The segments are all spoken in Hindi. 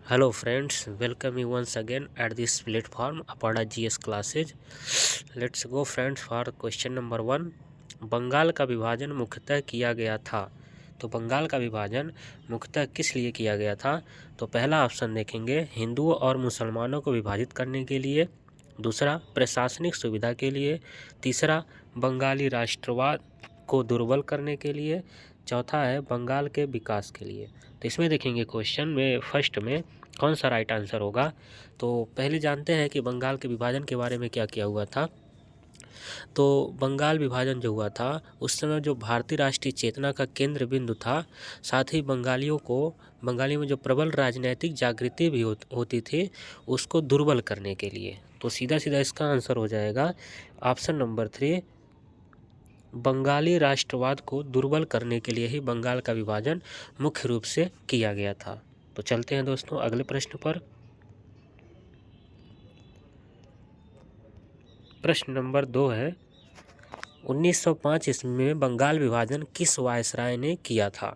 Hello friends, welcome you once again at this platform Apada GS classes. Let's go friends for question number 1. Bengal का विभाजन मुख्यतः किया गया था। तो बंगाल का विभाजन मुख्यतः किस लिए किया गया था? तो पहला ऑप्शन देखेंगे हिंदुओं और मुसलमानों को विभाजित करने के लिए, दूसरा प्रशासनिक सुविधा के लिए, तीसरा बंगाली राष्ट्रवाद को दुर्बल करने के लिए, चौथा है बंगाल के विकास के लिए। तो इसमें देखेंगे क्वेश्चन में फर्स्ट में कौन सा राइट आंसर होगा। तो पहले जानते हैं कि बंगाल के विभाजन के बारे में क्या किया हुआ था। तो बंगाल विभाजन जो हुआ था उस समय जो भारतीय राष्ट्रीय चेतना का केंद्र बिंदु था, साथ ही बंगालियों में जो प्रबल राजनीतिक जागृति भी होती थी, उसको दुर्बल करने के लिए। तो सीधा सीधा इसका आंसर हो जाएगा ऑप्शन नंबर 3, बंगाली राष्ट्रवाद को दुर्बल करने के लिए ही बंगाल का विभाजन मुख्य रूप से किया गया था। तो चलते हैं दोस्तों अगले प्रश्न पर। प्रश्न नंबर 2 है 1905 ईस्वी में बंगाल विभाजन किस वायसराय ने किया था।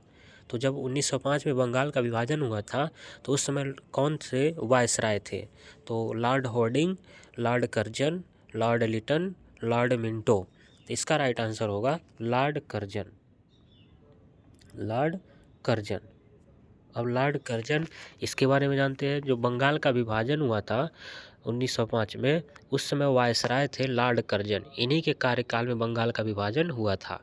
तो जब 1905 में बंगाल का विभाजन हुआ था तो उस समय कौन से वायसराय थे? तो lord Hardinge, lord Curzon, lord Lytton, lord Minto. तो इसका राइट आंसर होगा लॉर्ड कर्जन। Lord Curzon. अब लॉर्ड कर्जन इसके बारे में जानते हैं। जो बंगाल का विभाजन हुआ था 1905 में, उस समय वायसराय थे लॉर्ड कर्जन। इन्हीं के कार्यकाल में बंगाल का विभाजन हुआ था।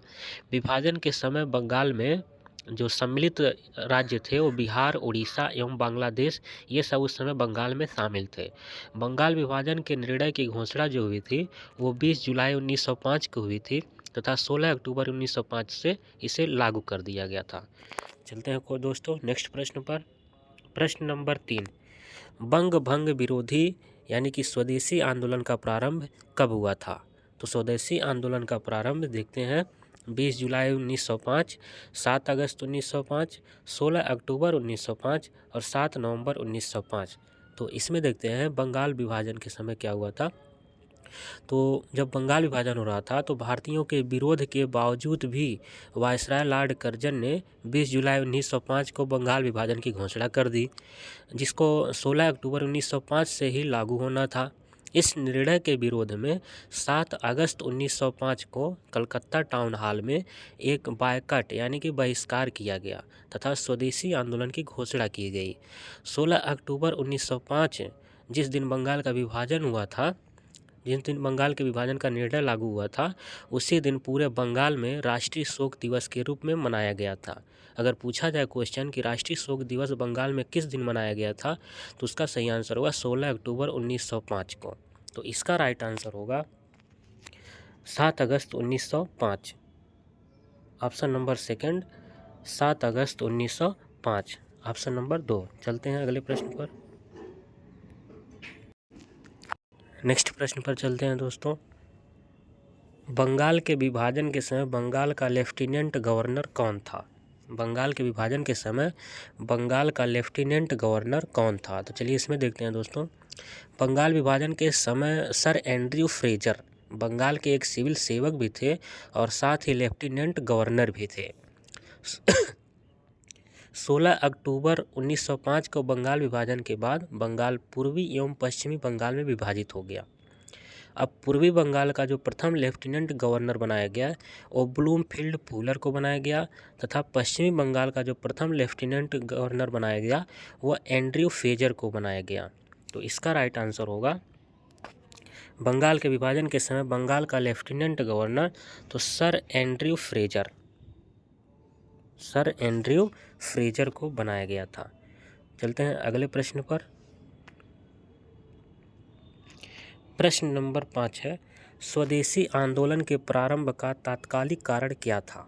विभाजन के समय बंगाल में जो सम्मिलित राज्य थे वो बिहार, उड़ीसा एवं बांग्लादेश, ये सब उस समय बंगाल में शामिल थे। बंगाल विभाजन के निर्णय की घोषणा जो हुई थी वो 20 जुलाई 1905 को हुई थी तथा 16 अक्टूबर 1905 से इसे लागू कर दिया गया था। चलते हैं दोस्तों नेक्स्ट प्रश्न पर। प्रश्न नंबर 3, बंग भंग विरोधी यानी कि स्वदेशी आंदोलन का प्रारंभ कब हुआ था? तो स्वदेशी आंदोलन का प्रारंभ देखते हैं 20 जुलाई 1905, 7 अगस्त 1905, 16 अक्टूबर 1905 और 7 नवंबर 1905। तो इसमें देखते हैं बंगाल विभाजन के समय क्या हुआ था। तो जब बंगाल विभाजन हो रहा था तो भारतीयों के विरोध के बावजूद भी वायसराय लॉर्ड कर्जन ने 20 जुलाई 1905 को बंगाल विभाजन की घोषणा कर दी, जिसको 16 अक्टूबर 1905 से ही लागू होना था। इस निर्णय के विरोध में 7 अगस्त 1905 को कलकत्ता टाउन हॉल में एक बायकॉट यानी कि बहिष्कार किया गया तथा स्वदेशी आंदोलन की घोषणा की गई। 16 अक्टूबर 1905 जिस दिन बंगाल का विभाजन हुआ था, जिस दिन बंगाल के विभाजन का निर्णय लागू हुआ था, उसी दिन पूरे बंगाल में राष्ट्रीय शोक दिवस के रूप में मनाया गया था। अगर पूछा जाए क्वेश्चन कि राष्ट्रीय शोक दिवस बंगाल में किस दिन मनाया गया था, तो उसका सही आंसर होगा 16 अक्टूबर 1905 को। तो इसका राइट आंसर होगा 7 अगस्त 1905। ऑप्शन नंबर 2 7 अगस्त 1905। Option number 2। चलते हैं अगले प्रश्न पर। नेक्स्ट प्रश्न पर चलते हैं दोस्तों। बंगाल के विभाजन के समय बंगाल का लेफ्टिनेंट गवर्नर कौन था? बंगाल के विभाजन के समय बंगाल का लेफ्टिनेंट गवर्नर कौन था? तो चलिए इसमें देखते हैं दोस्तों। बंगाल विभाजन के समय सर एंड्रयू फ्रेजर बंगाल के एक सिविल सेवक भी थे और साथ ही लेफ्टिनेंट गवर्नर भी थे। 16 अक्टूबर 1905 को बंगाल विभाजन के बाद बंगाल पूर्वी एवं पश्चिमी बंगाल में विभाजित हो गया। अब पूर्वी बंगाल का जो प्रथम लेफ्टिनेंट गवर्नर बनाया गया वो ब्लूमफील्ड फुलर को बनाया गया तथा पश्चिमी बंगाल का जो प्रथम लेफ्टिनेंट गवर्नर बनाया गया वो एंड्रयू फ्रेजर को बनाया गया। तो इसका राइट आंसर होगा बंगाल के विभाजन के समय बंगाल का लेफ्टिनेंट गवर्नर तो सर एंड्रयू फ्रेजर को बनाया गया था। चलते हैं अगले प्रश्न पर। प्रश्न नंबर 5 है स्वदेशी आंदोलन के प्रारंभ का तात्कालिक कारण क्या था?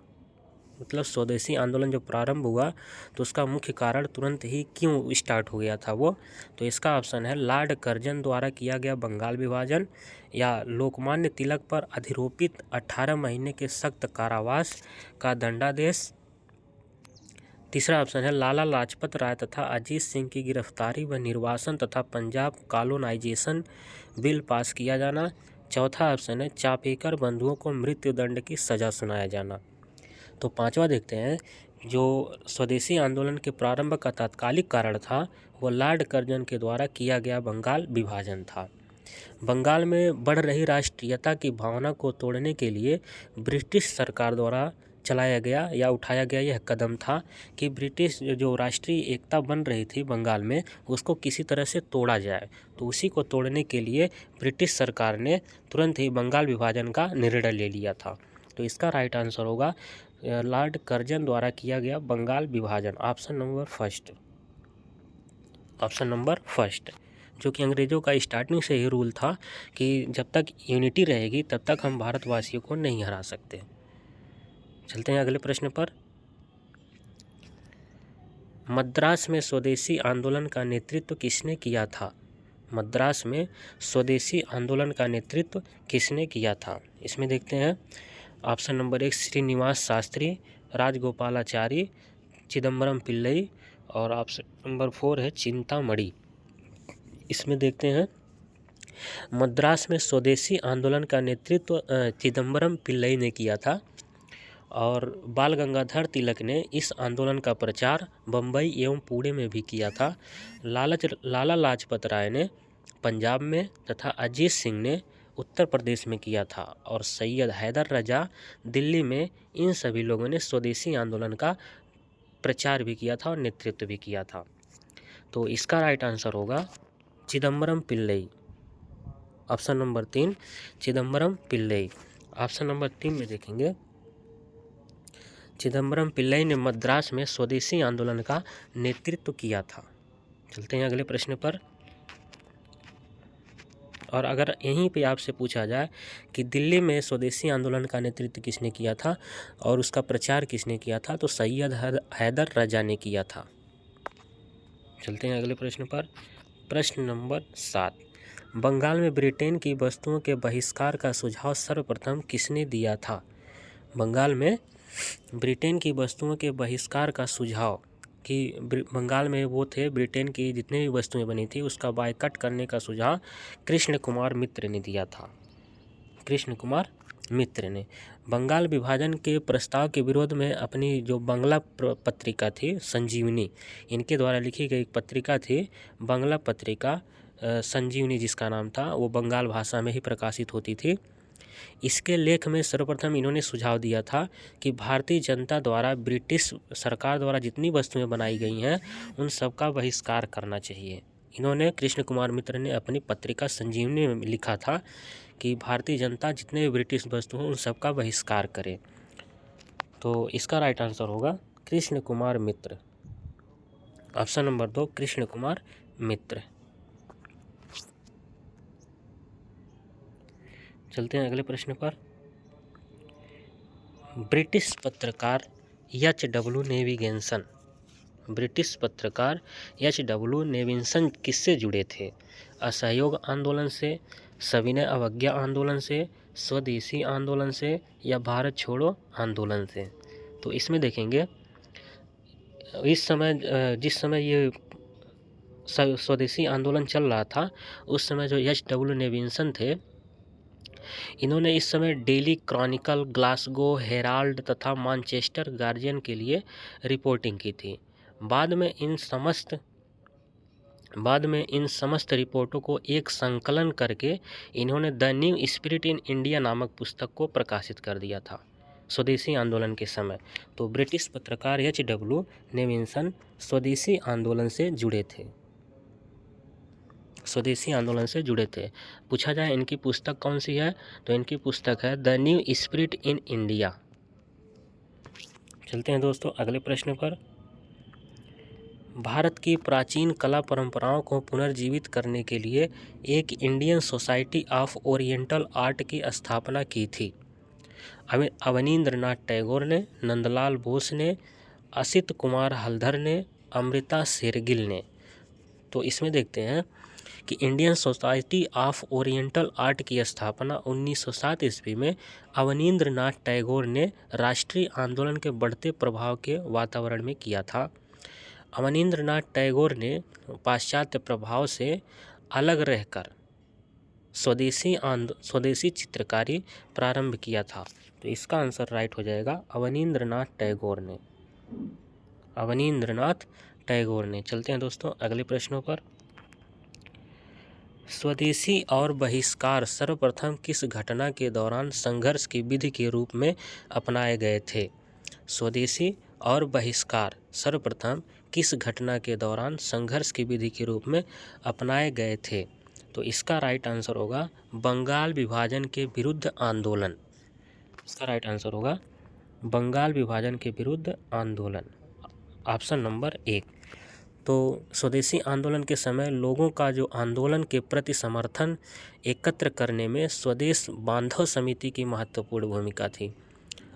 मतलब स्वदेशी आंदोलन जो प्रारंभ हुआ तो उसका मुख्य कारण तुरंत ही क्यों स्टार्ट हो गया था वो? तो इसका ऑप्शन है लॉर्ड कर्जन द्वारा किया गया बंगाल विभाजन, या लोकमान्य तिलक पर अधिरोपित 18 महीने के सख्त कारावास का दंडादेश, तीसरा ऑप्शन है लाला लाजपत राय तथा अजीत सिंह की गिरफ्तारी व निर्वासन तथा पंजाब कॉलोनाइजेशन बिल पास किया जाना, चौथा ऑप्शन है चापेकर बंधुओं को मृत्युदंड की सज़ा सुनाया जाना। तो पांचवा देखते हैं जो स्वदेशी आंदोलन के प्रारंभ का तात्कालिक कारण था वह लॉर्ड कर्जन के द्वारा किया गया बंगाल विभाजन था। बंगाल में बढ़ रही राष्ट्रीयता की भावना को तोड़ने के लिए ब्रिटिश सरकार द्वारा चलाया गया या उठाया गया यह कदम था कि ब्रिटिश जो राष्ट्रीय एकता बन रही थी बंगाल में, उसको किसी तरह से तोड़ा जाए। तो उसी को तोड़ने के लिए ब्रिटिश सरकार ने तुरंत ही बंगाल विभाजन का निर्णय ले लिया था। तो इसका राइट आंसर होगा लॉर्ड कर्जन द्वारा किया गया बंगाल विभाजन, ऑप्शन नंबर फर्स्ट, जो कि अंग्रेज़ों का स्टार्टिंग से ही रूल था कि जब तक यूनिटी रहेगी तब तक हम भारतवासियों को नहीं हरा सकते। चलते हैं अगले प्रश्न पर। मद्रास में स्वदेशी आंदोलन का नेतृत्व किसने किया था? मद्रास में स्वदेशी आंदोलन का नेतृत्व किसने किया था? इसमें देखते हैं ऑप्शन नंबर 1 श्रीनिवास शास्त्री, राजगोपालाचारी, चिदम्बरम पिल्लई और ऑप्शन नंबर 4 है चिंतामणि। इसमें देखते हैं मद्रास में स्वदेशी आंदोलन का नेतृत्व चिदम्बरम पिल्लई ने किया था और बाल गंगाधर तिलक ने इस आंदोलन का प्रचार बम्बई एवं पुणे में भी किया था। लाला लाजपत राय ने पंजाब में तथा अजीत सिंह ने उत्तर प्रदेश में किया था और सैयद हैदर रजा दिल्ली में, इन सभी लोगों ने स्वदेशी आंदोलन का प्रचार भी किया था और नेतृत्व भी किया था। तो इसका राइट आंसर होगा Chidambaram Pillai, option number 3 Chidambaram Pillai. Option number 3 में देखेंगे चिदम्बरम पिल्लई ने मद्रास में स्वदेशी आंदोलन का नेतृत्व किया था। चलते हैं अगले प्रश्न पर। और अगर यहीं पे आपसे पूछा जाए कि दिल्ली में स्वदेशी आंदोलन का नेतृत्व किसने किया था और उसका प्रचार किसने किया था, तो सैयद हैदर रजा ने किया था। चलते हैं अगले प्रश्न पर। प्रश्न नंबर 7, बंगाल में ब्रिटेन की वस्तुओं के बहिष्कार का सुझाव सर्वप्रथम किसने दिया था? बंगाल में ब्रिटेन की वस्तुओं के बहिष्कार का सुझाव कि बंगाल में वो थे ब्रिटेन की जितने भी वस्तुएं बनी थी उसका बायकॉट करने का सुझाव कृष्ण कुमार मित्र ने दिया था। कृष्ण कुमार मित्र ने बंगाल विभाजन के प्रस्ताव के विरोध में अपनी जो बांग्ला पत्रिका थी संजीवनी, इनके द्वारा लिखी गई पत्रिका थी बांग्ला पत्रिका संजीवनी जिसका नाम था, वो बंगाल भाषा में ही प्रकाशित होती थी। इसके लेख में सर्वप्रथम इन्होंने सुझाव दिया था कि भारतीय जनता द्वारा ब्रिटिश सरकार द्वारा जितनी वस्तुएं बनाई गई हैं उन सब का बहिष्कार करना चाहिए। इन्होंने कृष्ण कुमार मित्र ने अपनी पत्रिका संजीवनी में लिखा था कि भारतीय जनता जितने भी ब्रिटिश वस्तु हैं उन सब का बहिष्कार करे। तो इसका राइट आंसर होगा कृष्ण कुमार मित्र, ऑप्शन नंबर 2 कृष्ण कुमार मित्र। चलते हैं अगले प्रश्न पर। ब्रिटिश पत्रकार एच.डब्ल्यू. नेविगेशन, ब्रिटिश पत्रकार एच.डब्ल्यू. नेविगेशन किससे जुड़े थे? असहयोग आंदोलन से, सविनय अवज्ञा आंदोलन से, स्वदेशी आंदोलन से या भारत छोड़ो आंदोलन से? तो इसमें देखेंगे इस समय जिस समय ये स्वदेशी आंदोलन चल रहा था उस समय जो एच.डब्ल्यू. नेविगेशन थे इन्होंने इस समय डेली क्रॉनिकल, ग्लासगो हेराल्ड तथा मैनचेस्टर गार्जियन के लिए रिपोर्टिंग की थी। बाद में इन समस्त रिपोर्टों को एक संकलन करके इन्होंने the new spirit in India नामक पुस्तक को प्रकाशित कर दिया था स्वदेशी आंदोलन के समय। तो ब्रिटिश पत्रकार एच.डब्ल्यू. नेविगेशन स्वदेशी आंदोलन से जुड़े थे, स्वदेशी आंदोलन से जुड़े थे। पूछा जाए इनकी पुस्तक कौन सी है, तो इनकी पुस्तक है the new spirit in India. चलते हैं दोस्तों अगले प्रश्न पर। भारत की प्राचीन कला परंपराओं को पुनर्जीवित करने के लिए एक Indian society of oriental art की स्थापना की थी। अवनींद्रनाथ टैगोर ने, नंदलाल बोस ने, असित कुमार हल्दर ने, अमृता शेरगिल ने। तो इसमें देखते हैं कि Indian society of oriental art की स्थापना 1907 ईस्वी में अवनींद्रनाथ टैगोर ने राष्ट्रीय आंदोलन के बढ़ते प्रभाव के वातावरण में किया था। अवनींद्रनाथ टैगोर ने पाश्चात्य प्रभाव से अलग रहकर स्वदेशी चित्रकारी प्रारंभ किया था। तो इसका आंसर राइट हो जाएगा अवनींद्रनाथ टैगोर ने, अवनींद्रनाथ टैगोर ने। चलते हैं दोस्तों अगले प्रश्नों पर। स्वदेशी और बहिष्कार सर्वप्रथम किस घटना के दौरान संघर्ष की विधि के रूप में अपनाए गए थे? स्वदेशी और बहिष्कार सर्वप्रथम किस घटना के दौरान संघर्ष की विधि के रूप में अपनाए गए थे? तो इसका राइट आंसर होगा बंगाल विभाजन के विरुद्ध आंदोलन। इसका राइट आंसर होगा बंगाल विभाजन के विरुद्ध आंदोलन, ऑप्शन नंबर 1। तो स्वदेशी आंदोलन के समय लोगों का जो आंदोलन के प्रति समर्थन एकत्र करने में स्वदेश बांधव समिति की महत्वपूर्ण भूमिका थी।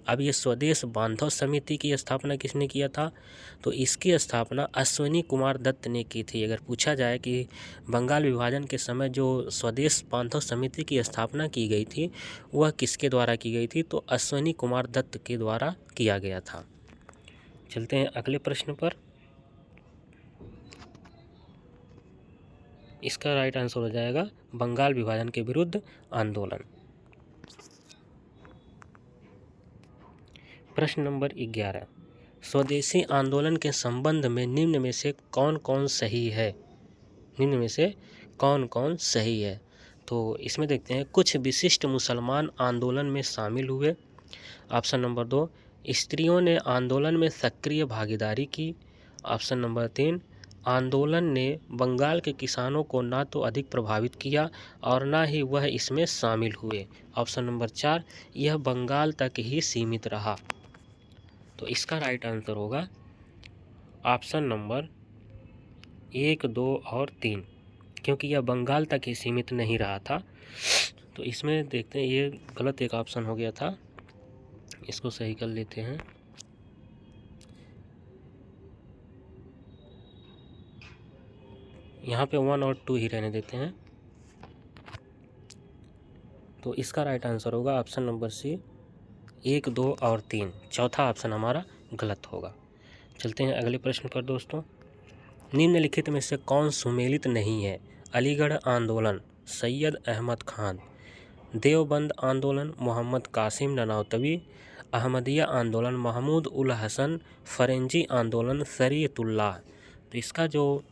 अब ये स्वदेश बांधव समिति की स्थापना किसने किया था? तो इसकी स्थापना अश्विनी कुमार दत्त ने की थी। अगर पूछा जाए कि बंगाल विभाजन के समय जो स्वदेश बांधव समिति की स्थापना की गई थी वह किसके द्वारा की गई थी? तो अश्विनी कुमार दत्त के द्वारा किया गया था। चलते हैं अगले प्रश्न पर। इसका राइट आंसर हो जाएगा बंगाल विभाजन के विरुद्ध आंदोलन। प्रश्न नंबर 11, स्वदेशी आंदोलन के संबंध में निम्न में से कौन कौन सही है? निम्न में से कौन कौन सही है? तो इसमें देखते हैं, कुछ विशिष्ट मुसलमान आंदोलन में शामिल हुए। ऑप्शन नंबर 2, स्त्रियों ने आंदोलन में सक्रिय भागीदारी की। ऑप्शन नंबर 3, आंदोलन ने बंगाल के किसानों को ना तो अधिक प्रभावित किया और ना ही वह इसमें शामिल हुए। ऑप्शन नंबर 4, यह बंगाल तक ही सीमित रहा। तो इसका राइट आंसर होगा ऑप्शन नंबर 1, 2 और 3, क्योंकि यह बंगाल तक ही सीमित नहीं रहा था। तो इसमें देखते हैं, ये गलत एक ऑप्शन हो गया था, इसको सही कर लेते हैं। यहाँ पे 1 और 2 ही रहने देते हैं। तो इसका राइट आंसर होगा ऑप्शन नंबर सी, 1, 2 और 3। चौथा ऑप्शन हमारा गलत होगा। चलते हैं अगले प्रश्न पर दोस्तों। निम्नलिखित में से कौन सुमेलित नहीं है? अलीगढ़ आंदोलन, सैयद अहमद खान, देवबंद आंदोलन, मोहम्मद कासिम ननावतवी, अहमदिया आंदोलन, महमूद उल हसन, फरेंजी आंदोलन, शरीयतुल्लाह। तो इसका जो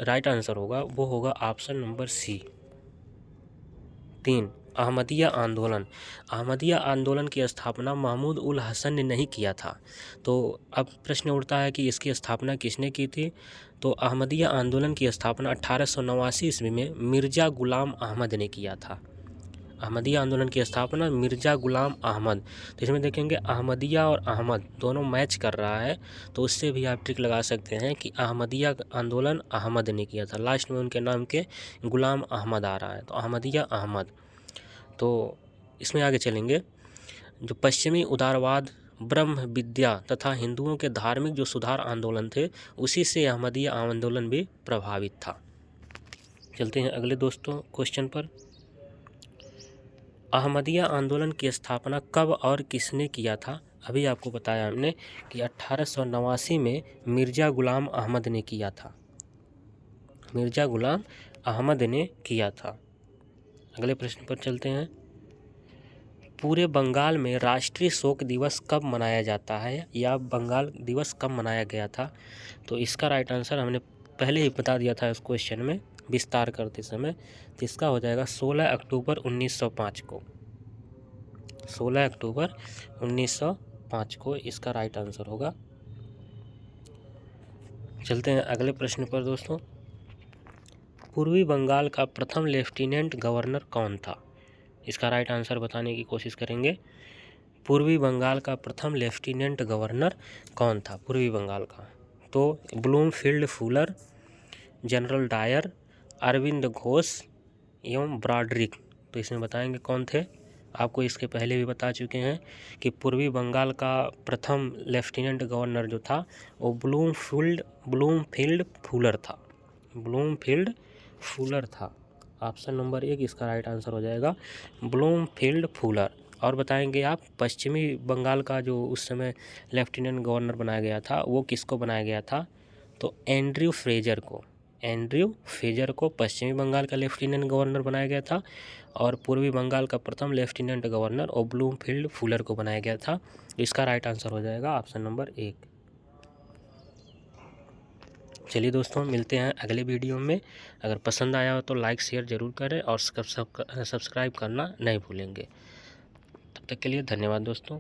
राइट आंसर होगा वो होगा ऑप्शन नंबर सी, 3, अहमदिया आंदोलन। अहमदिया आंदोलन की स्थापना महमूद उल हसन ने नहीं किया था। तो अब प्रश्न उठता है कि इसकी स्थापना किसने की थी? तो अहमदिया आंदोलन की स्थापना 1889 ईस्वी में मिर्ज़ा गुलाम अहमद ने किया था। अहमदिया आंदोलन की स्थापना मिर्ज़ा गुलाम अहमद। तो इसमें देखेंगे अहमदिया और अहमद दोनों मैच कर रहा है, तो उससे भी आप ट्रिक लगा सकते हैं कि अहमदिया आंदोलन अहमद ने किया था। लास्ट में उनके नाम के गुलाम अहमद आ रहा है, तो अहमदिया अहमद। तो इसमें आगे चलेंगे, जो पश्चिमी उदारवाद, ब्रह्म विद्या तथा हिंदुओं के धार्मिक जो सुधार आंदोलन थे उसी से अहमदिया आंदोलन भी प्रभावित था। चलते हैं अगले दोस्तों क्वेश्चन पर। अहमदिया आंदोलन की स्थापना कब और किसने किया था? अभी आपको बताया हमने कि 1889 में मिर्ज़ा गुलाम अहमद ने किया था। मिर्ज़ा गुलाम अहमद ने किया था। अगले प्रश्न पर चलते हैं। पूरे बंगाल में राष्ट्रीय शोक दिवस कब मनाया जाता है, या बंगाल दिवस कब मनाया गया था? तो इसका राइट आंसर हमने पहले ही बता दिया था इस क्वेश्चन में विस्तार करते समय। तो इसका हो जाएगा 16 अक्टूबर 1905 को। 16 अक्टूबर 1905 को इसका राइट आंसर होगा। चलते हैं अगले प्रश्न पर दोस्तों। पूर्वी बंगाल का प्रथम लेफ्टिनेंट गवर्नर कौन था? इसका राइट आंसर बताने की कोशिश करेंगे। पूर्वी बंगाल का प्रथम लेफ्टिनेंट गवर्नर कौन था पूर्वी बंगाल का? तो Bloomfield Fuller, general Dyer, Arvind Ghosh एवं ब्रॉडरिक। तो इसमें बताएंगे कौन थे। आपको इसके पहले भी बता चुके हैं कि पूर्वी बंगाल का प्रथम लेफ्टिनेंट गवर्नर जो था वो ब्लूमफील्ड फुलर था। ब्लूमफील्ड फुलर था। ऑप्शन नंबर 1 इसका राइट आंसर हो जाएगा ब्लूमफील्ड फुलर। और बताएंगे आप पश्चिमी बंगाल का जो उस समय लेफ्टिनेंट गवर्नर बनाया गया था वो किसको बनाया गया था? तो एंड्रयू फ्रेजर को। एंड्रयू फ्रेजर को पश्चिमी बंगाल का लेफ्टिनेंट गवर्नर बनाया गया था, और पूर्वी बंगाल का प्रथम लेफ्टिनेंट गवर्नर और ब्लूमफील्ड फुलर को बनाया गया था। इसका राइट आंसर हो जाएगा ऑप्शन नंबर 1। चलिए दोस्तों, मिलते हैं अगले वीडियो में। अगर पसंद आया हो तो लाइक शेयर ज़रूर करें और सब्सक्राइब करना नहीं भूलेंगे। तब तक के लिए धन्यवाद दोस्तों।